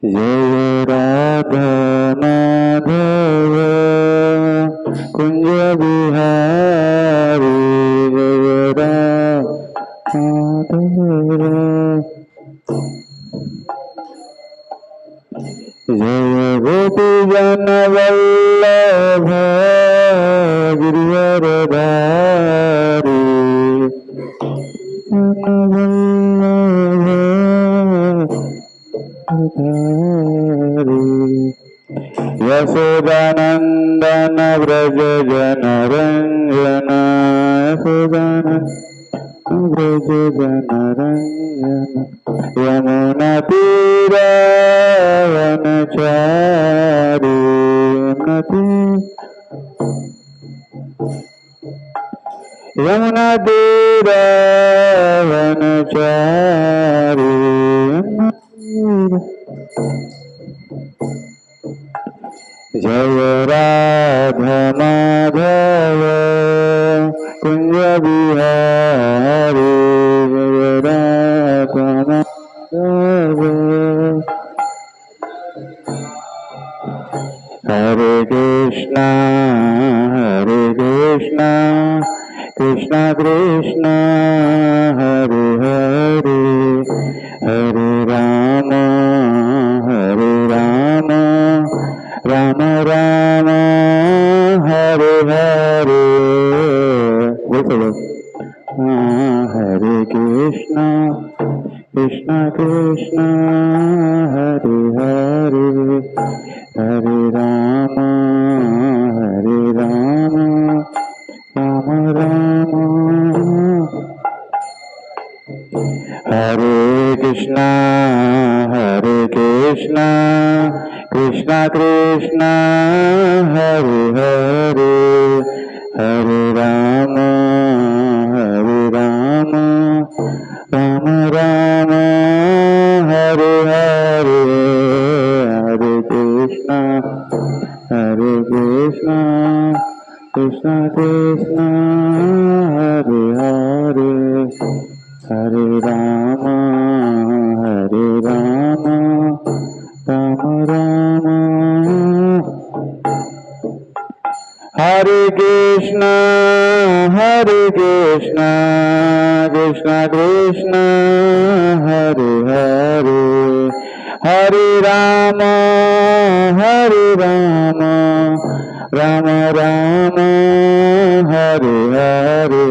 जय राधा माधव कुंज बिहारी जय राधा जय गोपी जन वल्लभ गिरिवरधारी यशोदानंदन व्रज जन रंजन यशोदानंदन व्रज जन रंजन यमुना तीर वनचारी यमुना तीर वनचारी जय राधा माधव कुंज बिहारी जय राधा माधव हरे कृष्णा कृष्णा कृष्णा हरे हरे हरे राम राम राम हरे हरे हरे कृष्णा कृष्णा कृष्णा हरे हरे हरे राम राम राम हरे कृष्णा कृष्णा कृष्णा हरे हरे हरे राम राम राम हरे हरे हरे कृष्णा कृष्णा कृष्णा हरे हरे हरे राम राम राम हरे कृष्णा कृष्णा कृष्णा हरे हरे हरे राम राम राम हरे हरे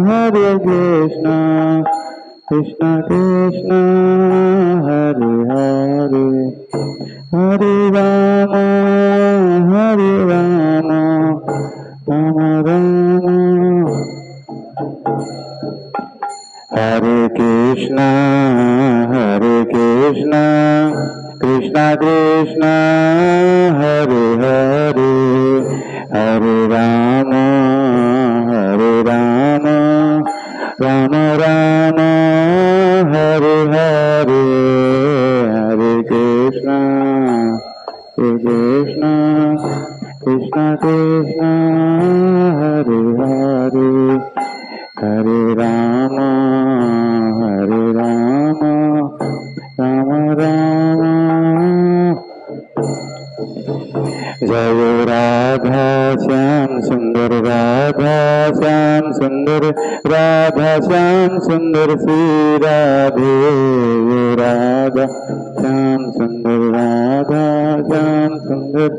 हरे कृष्णा कृष्णा कृष्णा हरे हरे हरे राम राम राम हरे कृष्णा कृष्णा कृष्णा हरे हरे हरे राम राम राम हरे हरे हरे कृष्णा कृष्णा कृष्णा हरे हरे हरे राम राम राम जय राधा श्याम सुंदर राधा श्याम सुंदर राधा श्याम सुंदर श्री राधे राधा श्याम सुंदर राधा श्याम सुंदर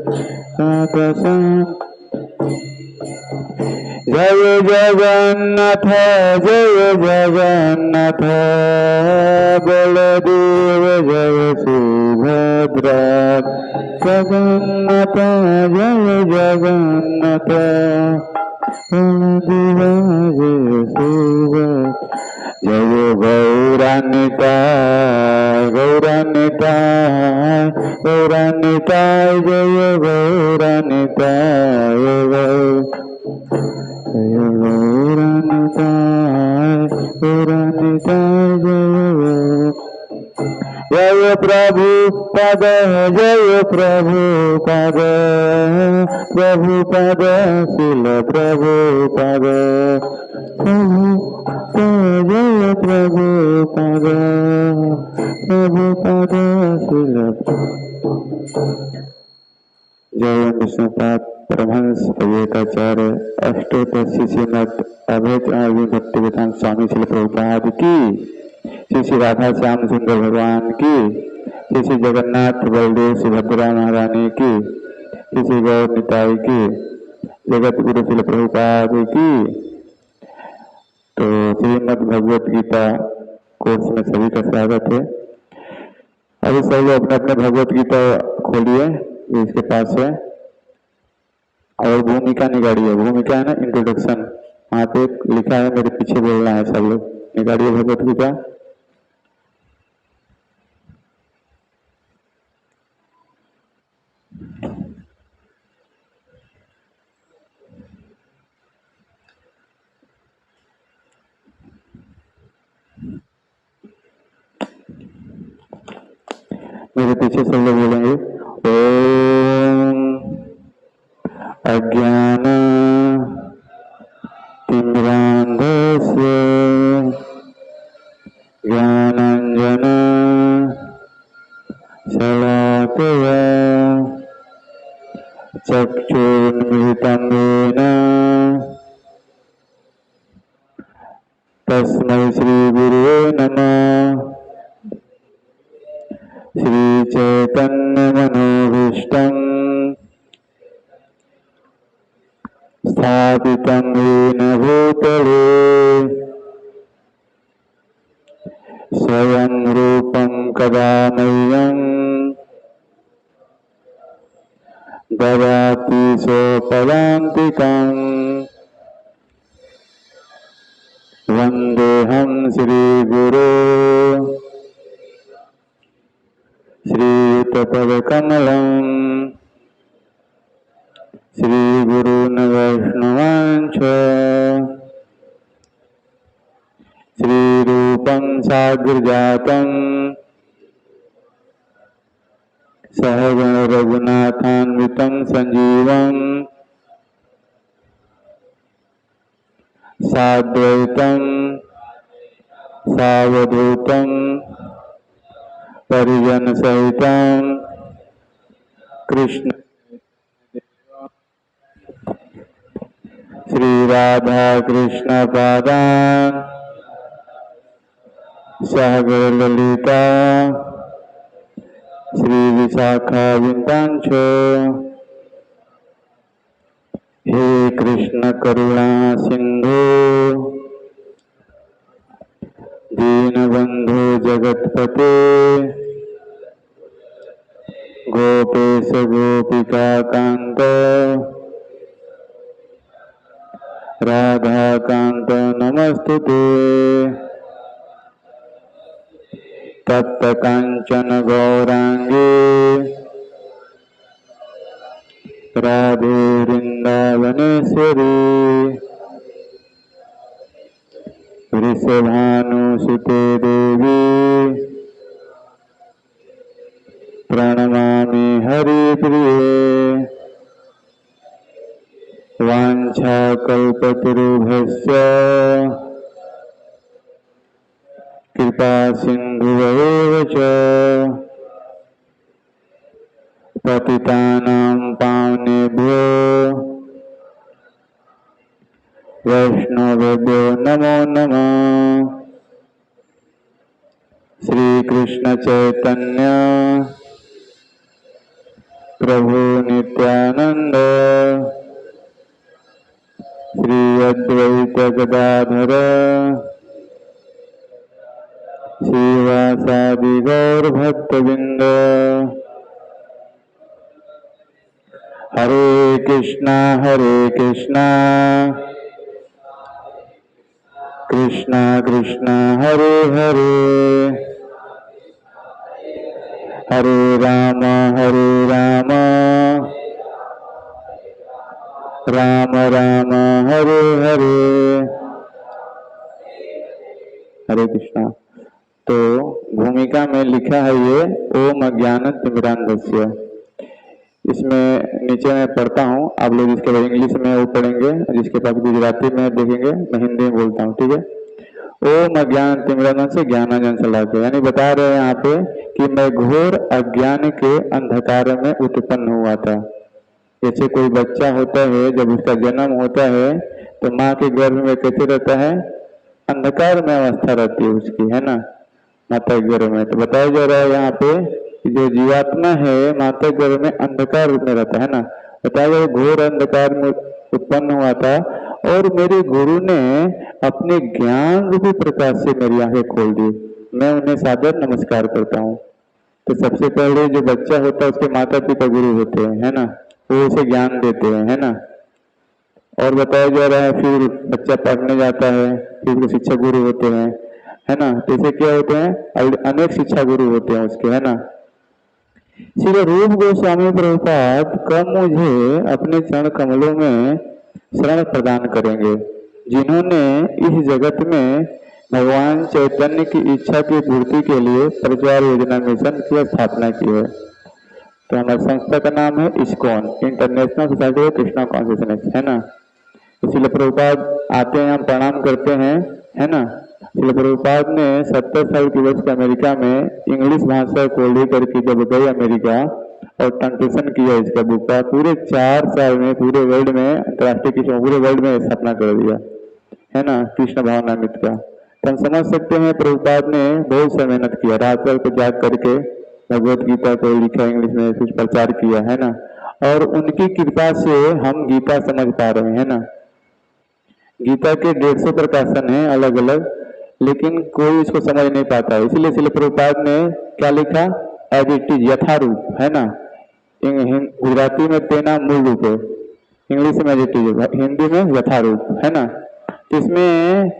राधा श्याम जय जगन्नाथ बलदेव जय सुभद्रा जगन्नाथ जय जगन्नाथ बलदेव जय सुभद्रा जय गौरान्विताय जय गौरान्विताय जय प्रभुपद शिल प्रभुपद जय प्रभुपद प्रभुपद शिल जय विष्णुपाद परमहंस विवेकाचार्य अष्टोत्तर श्रीमद अभय भक्तिवेदांत स्वामी श्री प्रभुपाद की, श्री श्री राधा श्याम सुंदर भगवान की, श्री श्री जगन्नाथ बलदेव सुभद्रा महारानी की, श्री श्री गौर निताई की, जगत गुरु श्री प्रभुपाद की। तो श्रीमद भगवत गीता कोर्स में सभी का स्वागत है। अभी सभी अपने अपने भगवत गीता खोलिए जो इसके पास है, और भूमिका निकालिए। भूमिका है ना, इंट्रोडक्शन, वहाँ पे लिखा है, मेरे पीछे बोलना है सब लोग। निकालिए भगवत गीता। मेरे पीछे सब लोग बोलेंगे ओम अज्ञान तिमिरान्धस्य ज्ञानाञ्जन शलाकया चक्षुर्मिलितं येन तस्मै श्रीगुरुवे नमः। श्रीचैतन्यमनोभीष्टम् स्थापितं येन भूतले स्वयं रूपं कदा मह्यं ददाति स्वपदान्तिकम्। वन्देऽहं श्रीगुरो श्रीयुतपदकमलम् श्रीगुरून् वैष्णवांश्च श्रीरूपं साग्रजातं सहगण रघुनाथान्वितं संजीवं साद्वैतं सावधूतं परिजन सहितं कृष्ण श्री राधा कृष्ण पादान सहगण ललिता श्री विशाखा विंदांश। हे कृष्ण करुणा सिंधु दीनबंधु जगतपते गोपेश गोपिका कांत राधा कांत नमस्तुते। तप्त कांचन गौरांगे राधे वृंदावनेश्वरी वृषभानुसुते देवी प्रणमामि हरिप्रिये। वाञ्छाकल्पतरुभ्यश्च कृपा सिन्धुभ्येव च पतितानां पावनेभ्यो वैष्णवेभ्यो नमो नमः। श्री कृष्ण चैतन्य प्रभु नित्यानंद श्री अद्वैत गदाधर श्रीवासादि गौर भक्तवृंद। हरे कृष्णा कृष्णा कृष्णा हरे हरे हरे राम राम राम हरे हरे। हरे कृष्णा। तो भूमिका में लिखा है ये ओम अज्ञान तिमिरान्धस्य। इसमें नीचे मैं पढ़ता हूँ, आप लोग इसके बाद इंग्लिश में वो पढ़ेंगे, जिसके पास गुजराती में देखेंगे, मैं हिंदी में बोलता हूँ, ठीक है। ओम अज्ञान तिमिरांधन से ज्ञानांजन चलाते, यानी बता रहे हैं यहाँ पे कि मैं घोर अज्ञान के अंधकार में उत्पन्न हुआ था। जैसे कोई बच्चा होता है, जब उसका जन्म होता है तो माँ के गर्भ में कैसे रहता है, अंधकार में अवस्था रहती है उसकी, है ना, माता के गर्भ में। तो बताया जा रहा है यहाँ पे कि जो जीवात्मा है माता के गर्भ में अंधकार रूप में रहता है ना, बताया गया घोर अंधकार में उत्पन्न हुआ था और मेरे गुरु ने अपने ज्ञान रूपी प्रकाश से मेरी आंखें खोल दी। मैं उन्हें सादर नमस्कार करता हूँ। तो सबसे पहले जो बच्चा होता है उसके माता पिता गुरु होते हैं, है ना, वो उसे ज्ञान देते हैं, है ना। और बताया जा रहा है फिर बच्चा पढ़ने जाता है, फिर वो शिक्षक गुरु होते हैं, है ना। तो इसे क्या होते हैं, अनेक शिक्षा गुरु होते हैं उसके, है ना। श्री रूप गोस्वामी प्रभुपाद कब मुझे अपने चरण कमलों में शरण प्रदान करेंगे, जिन्होंने इस जगत में भगवान चैतन्य की इच्छा की पूर्ति के लिए प्रचार योजना मिशन की स्थापना की है। तो हमारी संस्था का नाम है ISKCON, international society of Krishna consciousness, है ना। इसलिए प्रभुपाद आते हैं, हम प्रणाम करते हैं, है ना। इसलिए प्रभुपाद ने 70 साल की वर्ष के अमेरिका में इंग्लिश भाषा को लेकर के जब गए अमेरिका और ट्रांसलेशन किया इसका बुक का, पूरे 4 साल में पूरे वर्ल्ड में, अंतर्राष्ट्रीय कृष्ण पूरे वर्ल्ड में स्थापना कर दिया, है ना, कृष्ण भावनामृत का। तो हम समझ सकते हैं प्रभुपाद ने बहुत सा मेहनत किया, रात भर को जाग करके भगवत गीता को लिखा, इंग्लिश में कुछ प्रचार किया, है ना। और उनकी कृपा से हम गीता समझ पा रहे हैं, है ना। गीता के 150 प्रकाशन हैं अलग अलग, लेकिन कोई इसको समझ नहीं पाता है। इसलिए प्रभुपाद ने क्या लिखा, एज इट इज, यथारूप, है ना। गुजराती में तेना मूल रूप है, इंग्लिश में एज इट इज, हिंदी में यथारूप, है ना। इसमें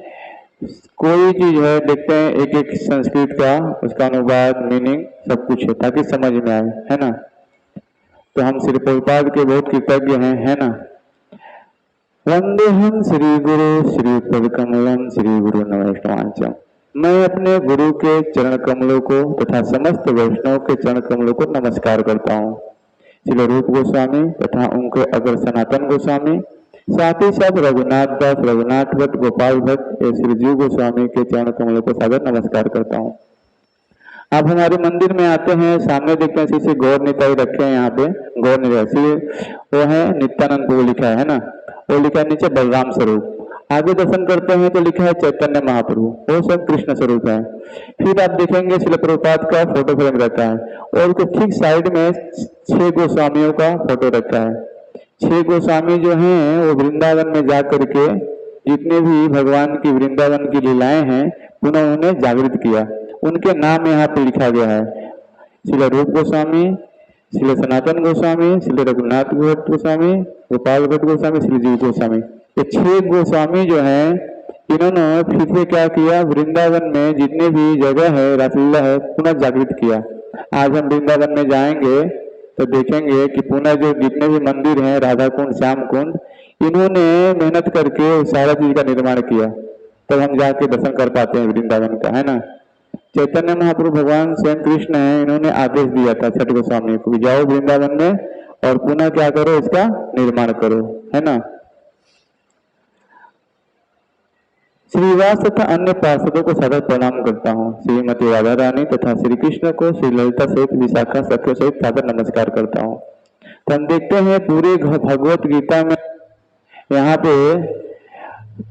कोई चीज है, देखते हैं एक एक संस्कृत का उसका अनुवाद, मीनिंग सब कुछ है ताकि समझ में आए, है ना। तो हम श्री प्रभुपाद के बहुत कृतज्ञ हैं, है ना। वंदेहम श्री गुरु श्री पद कमलम श्री गुरु नमस्कार। मैं अपने गुरु के चरण कमलों को तथा समस्त वैष्णव के चरण कमलों को नमस्कार करता हूँ। श्री रूप गोस्वामी तथा उनके अग्र सनातन गोस्वामी, साथ ही साथ रघुनाथ दास, रघुनाथ भट्ट, गोपाल भट्ट, श्री जीव गोस्वामी के चरण कमलों को सादर नमस्कार करता हूँ। आप हमारे मंदिर में आते हैं, सामने देखते हैं श्री गौर निताई रखे हैं यहाँ पे, गौर निताई वो है नित्यानंद, वो लिखा है ना, वो लिखा है नीचे बलराम स्वरूप। आगे दर्शन करते हैं तो लिखा है चैतन्य महाप्रभु, वो सब कृष्ण स्वरूप है। फिर आप देखेंगे श्रील प्रभुपाद का फोटो फ्रेम रखा है और उसके ठीक साइड में 6 गोस्वामियों का फोटो रखा है। 6 गोस्वामी जो हैं वो वृंदावन में जा करके जितने भी भगवान की वृंदावन की लीलाएं हैं पुनः उन्हें जागृत किया, उनके नाम यहाँ पे लिखा गया है। श्री रूप गोस्वामी, श्री सनातन गोस्वामी, श्री रघुनाथ भट्ट गोस्वामी, गोपाल भट्ट गोस्वामी, श्री जीव गोस्वामी, ये 6 गोस्वामी जो हैं इन्होंने फिर से क्या किया, वृंदावन में जितने भी जगह है रासलीला है पुनः जागृत किया। आज हम वृंदावन में जाएंगे तो देखेंगे कि पुनः जो जितने भी मंदिर हैं, राधा कुंड, श्याम कुंड, इन्होंने मेहनत करके सारा चीज का निर्माण किया, तब हम जाके दर्शन कर पाते हैं वृंदावन का, है ना। चैतन्य महाप्रभु भगवान स्वयं कृष्ण है, इन्होंने आदेश दिया था 6 गोस्वामी को, जाओ वृंदावन में और पुनः क्या करो, इसका निर्माण करो, है ना। श्रीवास तथा अन्य पार्षदों को सदैव प्रणाम करता हूँ। श्रीमती राधा रानी तथा श्री कृष्ण को, श्री ललिता सहित, विशाखा सत्य सहित सादर नमस्कार करता हूँ। तो हम देखते हैं पूरे भगवत गीता में यहाँ पे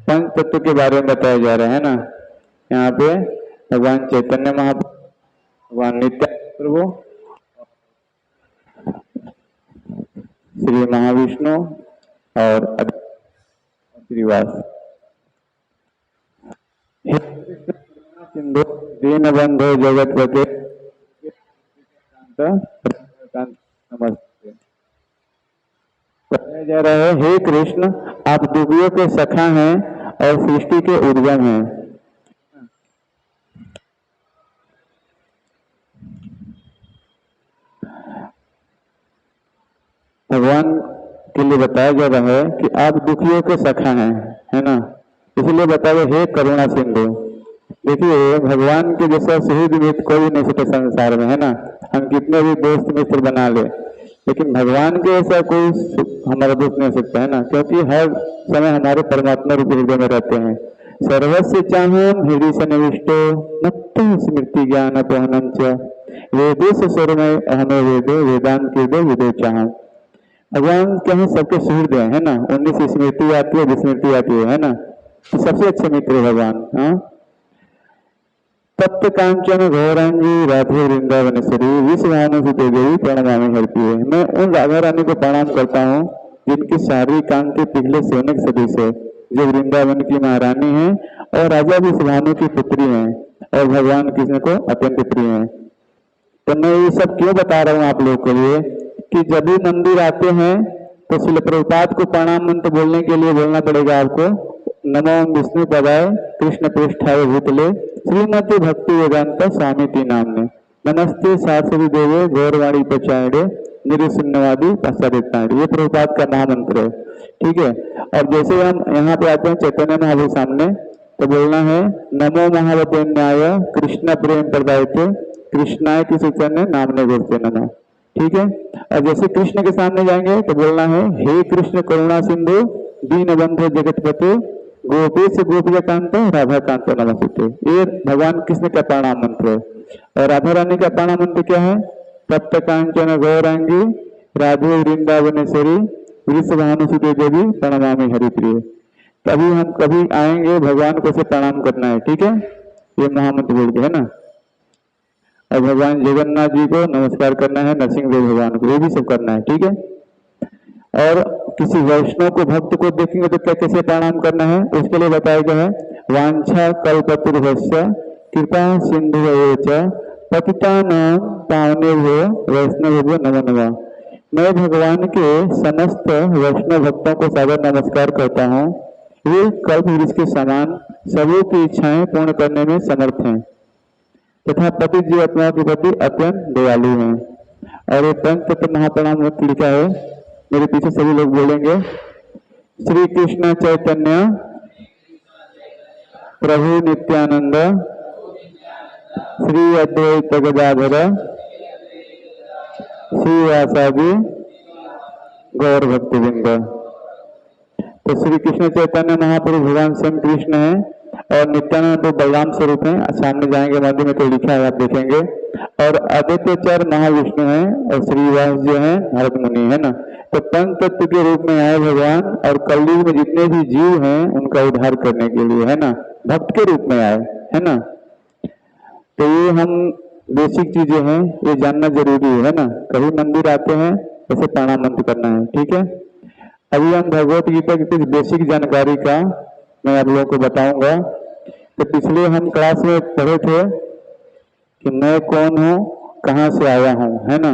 पंच तत्व के बारे में बताया जा रहा है ना। यहाँ पे भगवान चैतन्य महाप्रभु, भगवान नित्यानंद प्रभु, श्री महाविष्णु और श्रीवास। सिंधु दीन बंधु जगतपते नमस्ते। बताया जा रहा है, हे कृष्ण आप दुखियों के सखा हैं और सृष्टि के उद्गम हैं। भगवान के लिए बताया जा रहा है कि आप दुखियों के सखा हैं, है ना। इसलिए बताया, हे करुणा सिंधु। देखिए भगवान के जैसा शहीद मित्र कोई नहीं सकता संसार में, है ना। हम कितने भी दोस्त मित्र बना ले, लेकिन भगवान के ऐसा कोई हमारा दोस्त नहीं हो सकता, है ना, क्योंकि हर समय हमारे परमात्मा रूप हृदय में रहते हैं। सर्वस्य चाहम हृदय सन्निविष्टो मत्त स्मृति ज्ञान पहनम च वेदेश स्वरमय अहमे वेदो वेदांत वेदो वेदो चाहम। भगवान क्या है, सबके सुहृद है ना। 19 स्मृति आती है, विस्मृति आती है ना। तो सबसे अच्छे मित्र है भगवान। हाँ, तप्त कांचन गौरांगी राधे वृंदावनेश्वरी विश्वानुसुते देवी प्रणमामि हरिप्रिये। मैं उन राधा रानी को प्रणाम करता हूँ जिनकी सारी कांति के पिघले सोने के सदृश है, जो वृंदावन की महारानी है और राजा विश्वानु की पुत्री है और भगवान कृष्ण को अत्यंत प्रिय है। तो मैं ये सब क्यों बता रहा हूँ आप लोगों के लिए कि जब भी मंदिर आते हैं तो श्रील प्रभुपाद को प्रणाम मंत्र बोलने के लिए बोलना पड़ेगा आपको, नमो विष्णु पदाय कृष्ण पृष्ठाय भूतले श्रीमती भक्ति वेदांत स्वामी नामने नमस्ते सरस्वती देवे गौरवाणी प्रचारे निरुशून्यवादी पाश्चात्य। ये प्रभुपाद का महामंत्र है, ठीक है। और जैसे हम यहाँ पे आते हैं चैतन्य महाप्रभु सामने तो बोलना है नमो महावतेन्याय कृष्ण प्रेम प्रदायते कृष्णाय की चैतन्य नामने गोरते नमः, ठीक है। और जैसे कृष्ण के सामने जाएंगे तो बोलना है हे कृष्ण करुणा सिंधु दीन बंधु जगतपते गोपेश गोपिकांत राधा कांत नमस्ते। ये भगवान कृष्ण का प्रणाम मंत्र है। और राधा रानी का प्रणाम मंत्र क्या है? तप्त कांचन गौरांगी राधे वृंदावनेश्वरी वृषभानुसुते देवी प्रणमामि हरिप्रिय। कभी हम कभी आएंगे भगवान को से प्रणाम करना है, ठीक है। ये महामंत्र बोल के है ना। और भगवान जगन्नाथ जी को नमस्कार करना है, नरसिंह देव भगवान को, ये भी सब करना है, ठीक है। और किसी वैष्णव को भक्त को देखेंगे तो क्या कैसे प्रणाम करना है उसके लिए बताया गया है वांछा कल्पतरुभ्यश्च कृपा सिंधु पतितानां पावनेभ्यो वैष्णवेभ्यो नमो नमः। मैं भगवान के समस्त वैष्णव भक्तों को सादर नमस्कार करता हूँ। वे कल्प वृक्ष के समान सभी की इच्छाएं पूर्ण करने में समर्थ हैं तथा पति जीवात्माओं के प्रति अत्यंत दयालु हैं। और ये पंचतत्व महाप्रणाम लिखा है, मेरे पीछे सभी लोग बोलेंगे। श्री कृष्ण चैतन्य प्रभु नित्यानंद श्री अद्वैत गदाधर श्रीवासादि गौर भक्तवृंद। तो श्री कृष्ण चैतन्य महाप्रभु भगवान स्वयं कृष्ण है और नित्यानंद तो बलराम स्वरूप है। सामने जाएंगे मंदिर में तो लिखा है, आप देखेंगे। और आदित्यचर महाविष्णु है और श्रीवास जो है नारद मुनि है ना। तो पंच तत्व के रूप में आए भगवान और कलयुग में जितने भी जीव हैं उनका उद्धार करने के लिए है ना, भक्त के रूप में आए है ना। तो ये हम बेसिक चीजें हैं, ये जानना जरूरी है ना। कभी मंदिर आते हैं ऐसे प्रणाम मंत्र करना है, ठीक है। अभी हम भगवत गीता की कुछ बेसिक जानकारी का मैं आप लोगों को बताऊंगा। तो पिछले हम क्लास में पढ़े थे कि मैं कौन हूँ, कहाँ से आया हूँ, है ना।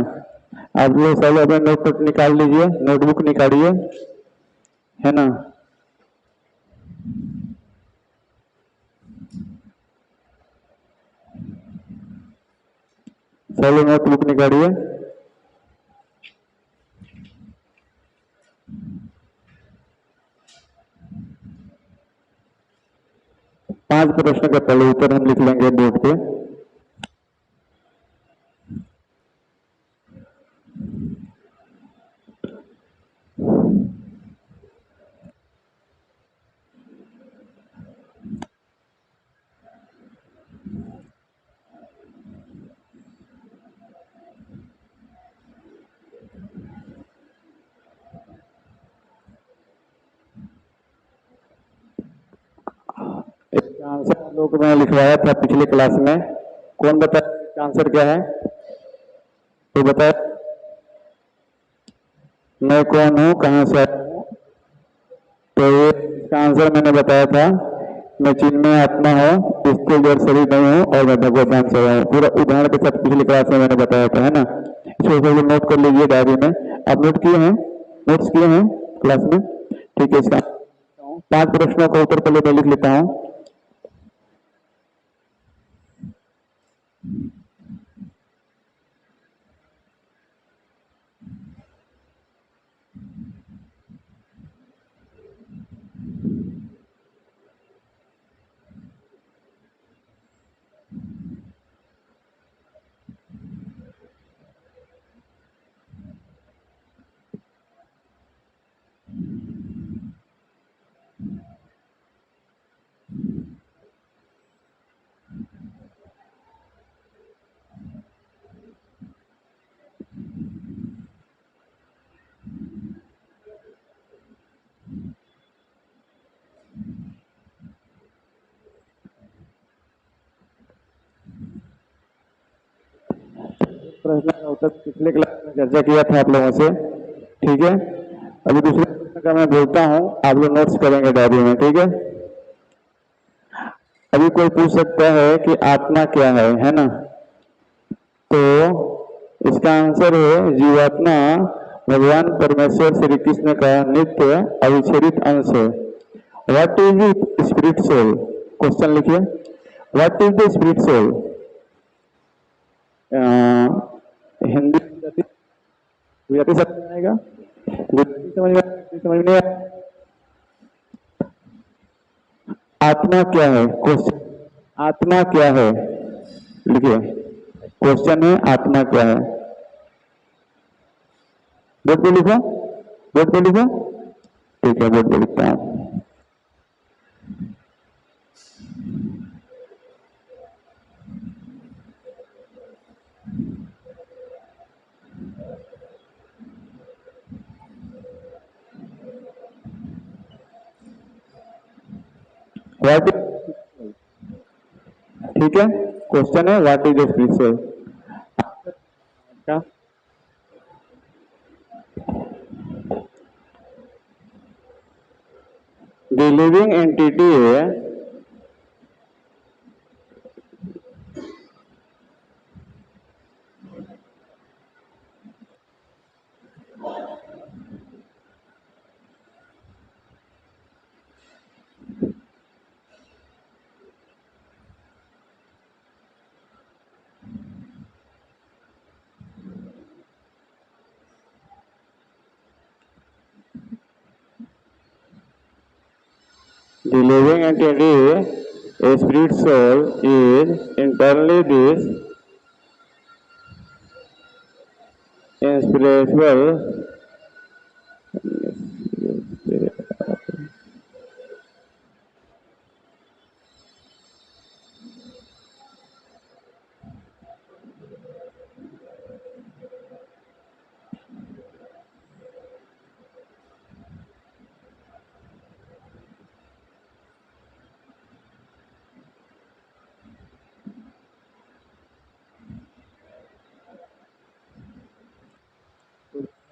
आप लोग सब अपने नोटबुक निकाल लीजिए, नोटबुक निकालिए, है ना। सब लोग नोटबुक निकालिए। पांच प्रश्न का पहले उत्तर हम लिख लेंगे बोर्ड पे। इसका आंसर आप लोगों को मैंने लिखवाया था पिछले क्लास में। कौन बताया इसका आंसर क्या है? तो बताया मैं कौन हूँ, कहाँ से आया हूँ। तो ये इसका आंसर मैंने बताया था, मैं चिन्मय आत्मा हूँ, इसके जड़ शरीर नहीं हूँ और मैं भगवत धाम से आया हूँ। पूरा उदाहरण के साथ पिछली क्लास में मैंने बताया था, है ना। इसको सब नोट कर लीजिए डायरी में। आप नोट किए हैं, नोट्स किए हैं क्लास में, ठीक है। इसका 5 प्रश्नों का उत्तर पहले मैं लिख लेता हूँ। प्रश्न का उत्तर पिछले क्लास में चर्चा किया था आप लोगों से, ठीक है। अभी दूसरे प्रश्न का मैं बोलता हूँ, आप लोग नोट्स करेंगे डायरी में, ठीक है। अभी कोई पूछ सकता है कि आत्मा क्या है ना? तो इसका आंसर है जीवात्मा भगवान परमेश्वर श्री कृष्ण का नित्य अविच्छेदित अंश है। What is the spirit soul? Question लिखिए, what is the spirit soul? Hindi Gujarati समझ में आएगा? गुजराती समझ में आएगा? आत्मा क्या है? क्वेश्चन, आत्मा क्या है? लिखिए, क्वेश्चन है आत्मा क्या है? बोर्ड पे लिखो, बोर्ड पे लिखो, ठीक है, बोर्ड पे लिखता हूं। व्हाट, ठीक है, क्वेश्चन है what is the spirit soul? The living entity है the living entity, a spirit soul, is internally this inspirable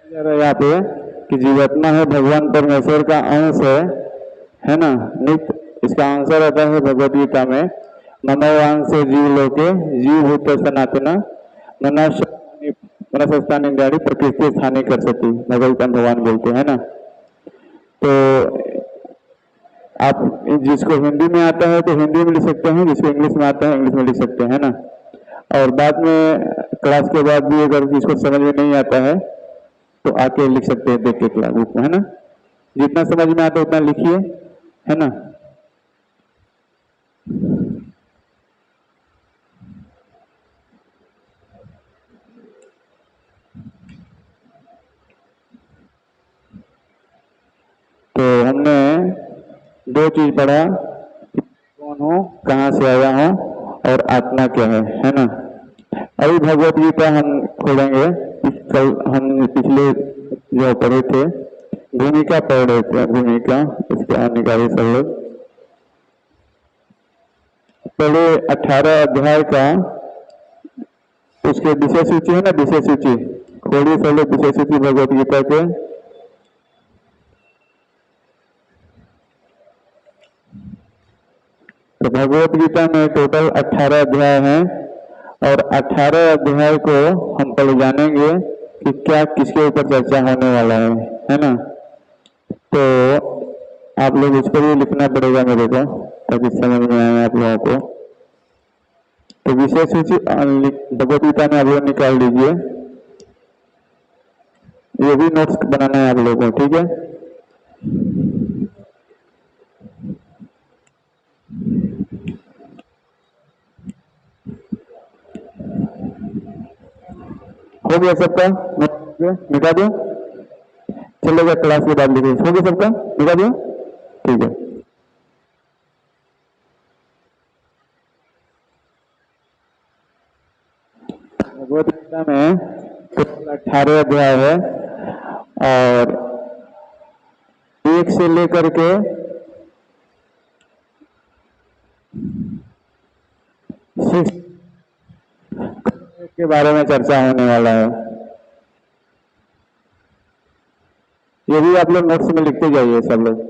जा रहा है यहाँ पे कि जीवात्मा है भगवान परमेश्वर का अंश है ना, नित्य। इसका आंसर आता है भगवद गीता में, मनोवांश से जीव लोके जीव भूत सनातन मनस्थानी गाड़ी प्रकृति स्थानी कर सकती, भगवत भगवान बोलते हैं ना। तो आप जिसको हिंदी में आता है तो हिंदी में लिख सकते हैं, जिसको इंग्लिश में आता है इंग्लिश में लिख सकते हैं ना। और बाद में क्लास के बाद भी अगर जिसको समझ में नहीं आता है तो आके लिख सकते हैं, देख के क्लास बुक में, है ना। जितना समझ में आता है उतना लिखिए, है ना। तो हमने दो चीज पढ़ा, कौन हूँ, कहाँ से आया हूँ और आत्मा क्या है ना। अभी भगवत गीता हम खोलेंगे। कल हम पिछले जो पढ़े थे भूमिका पढ़ रहे थे, भूमिका इसके आने का सब लोग पहले 18 अध्याय का उसके विषय सूची है ना, विषय सूची खोलिए सब लोग, विषय सूची भगवत गीता के। तो भगवत गीता में टोटल 18 अध्याय हैं और 18 अध्याय को हम पहले जानेंगे कि क्या किसके ऊपर चर्चा होने वाला है ना। तो आप लोग इस पर भी लिखना पड़ेगा मेरे को ताकि समझ में आए आप लोगों को। तो विषय सूची भगवत गीता में आप लोग निकाल लीजिए, ये भी नोट्स बनाना है आप लोगों को, ठीक है। हो गया सबका? मिटा दो, चलेगा क्लास के बाद लिखिए। हो गया सबका? मिटा दो, ठीक है। भगवत गीता में टोटल 18 अध्याय है और 1 से लेकर के 6 के बारे में चर्चा होने वाला है। ये भी आप लोग नोट्स में लिखते जाइए सब लोग,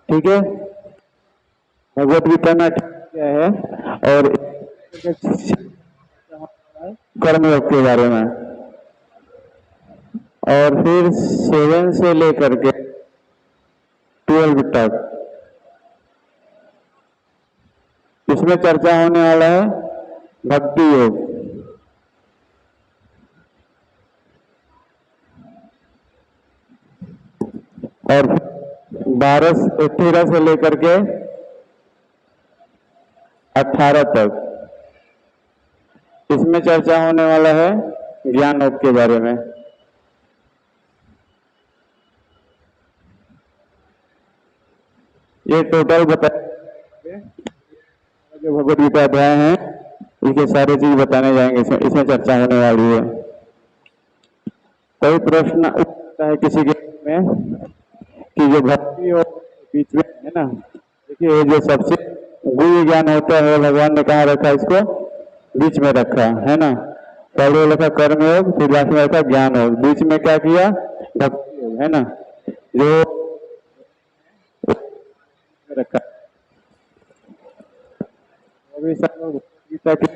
ठीक है। भगवत गीता में क्या है और कर्मयोग के बारे में, और फिर 7 से लेकर के 12 तक इसमें चर्चा होने वाला है भक्ति योग। और 13 से लेकर के 18 तक इसमें चर्चा होने वाला है ज्ञान योग के बारे में। ये टोटल जो भगवत गीता अध्याय हैं इसके सारे चीज बताने जाएंगे, इसमें चर्चा होने वाली है। कोई प्रश्न उठता है किसी के में कि जो भक्ति और बीच में है ना, देखिए जो सबसे गुह्य ज्ञान होता है भगवान ने कहाँ रखा, इसको बीच में रखा है ना। पहले लिखा कर्म योग, फिर लास्ट में रखा ज्ञान योग, बीच में क्या किया भक्ति योग है ना, जो रखा। अभी सब लोग गीता के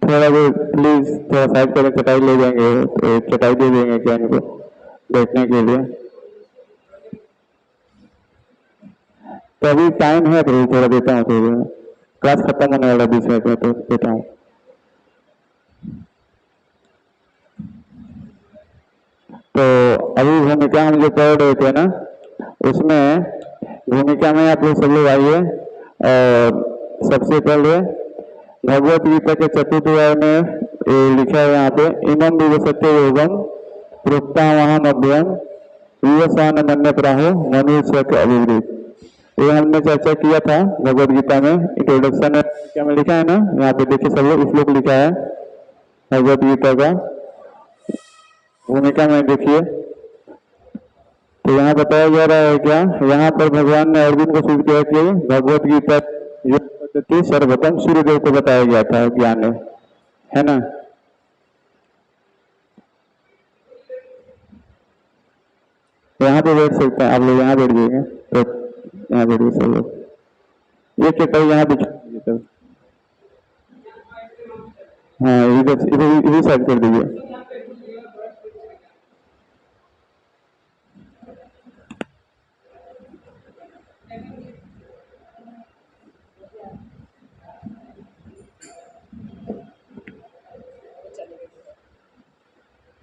थोड़ा भी प्लीज थोड़ा साइड करें, चटाई ले जाएंगे तो चटाई दे देंगे क्या इनको बैठने के लिए। तो अभी टाइम है तो थोड़ा देता हूँ, तो क्लास खत्म होने वाला 20 मिनट में, तो देता हूँ। तो अभी भूमिका हम जो पढ़ रहे थे ना, उसमें भूमिका में आप लोग सब लोग आइए। और सबसे पहले भगवत गीता के 4th अध्याय में लिखा है यहाँ पे, इमं विवसते योगम प्रोक्ता वहां मध्यम विवसान मन्य प्राहो मनुष्य के अभिवृत। ये हमने चर्चा किया था भगवत गीता में, इंट्रोडक्शन में क्या में लिखा है ना, यहाँ पे देखिए सब लोग श्लोक लिखा है भगवत गीता का। भूमिका में देखिए तो यहाँ बताया जा रहा है क्या, यहाँ पर भगवान ने अर्जुन को सूचित किया कि भगवत गीता जो पद्धति सर्वप्रथम सूर्यदेव को बताया गया था ज्ञान है ना। यहाँ पे बैठ सकते हैं आप लोग, यहाँ बैठ जाइए, तो यहाँ बैठिए सब लोग। ये चटाई यहाँ बिछा दीजिए सब, हाँ इधर इधर इधर साइड कर दीजिए।